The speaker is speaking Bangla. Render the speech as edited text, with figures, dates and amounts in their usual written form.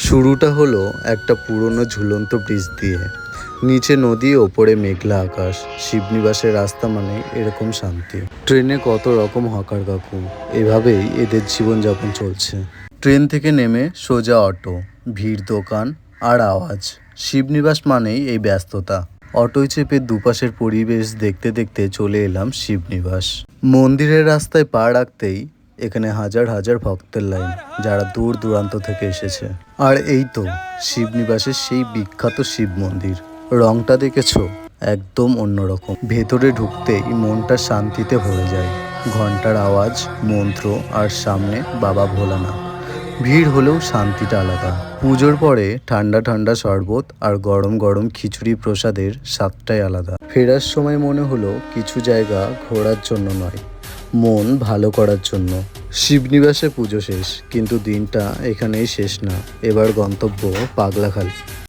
শুরুটা হলো একটা পুরনো ঝুলন্ত ব্রিজ দিয়ে। নিচে নদী, ওপরে মেঘলা আকাশ। শিবনিবাসের রাস্তা মানে এরকম শান্তি। ট্রেনে কত রকম হকার কাকু, এভাবেই এদের জীবনযাপন চলছে। ট্রেন থেকে নেমে সোজা অটো, ভিড়, দোকান আর আওয়াজ। শিবনিবাস মানেই এই ব্যস্ততা। অটোয় চেপে দুপাশের পরিবেশ দেখতে দেখতে চলে এলাম শিবনিবাস। মন্দিরের রাস্তায় পা রাখতেই এখানে হাজার হাজার ভক্তের লাইন, যারা দূর দূরান্ত থেকে এসেছে। আর এই তো শিবনিবাসের সেই বিখ্যাত শিব মন্দির। রংটা দেখেছো? একদম অন্যরকম। ভেতরে ঢুকতেই মনটা শান্তিতে ভরে যায়। ঘন্টার আওয়াজ, মন্ত্র আর সামনে বাবা ভোলানাথ। ভিড় হলেও শান্তিটা আলাদা। পুজোর পরে ঠান্ডা ঠান্ডা শরবত আর গরম গরম খিচুড়ি প্রসাদের স্বাদটাই আলাদা। ফেরার সময় মনে হলো কিছু জায়গা ঘোরার জন্য নয়, মন ভালো করার জন্য। শিবনিবাসে পুজো শেষ, কিন্তু দিনটা এখানেই শেষ না। এবার গন্তব্য পাগলাখালি।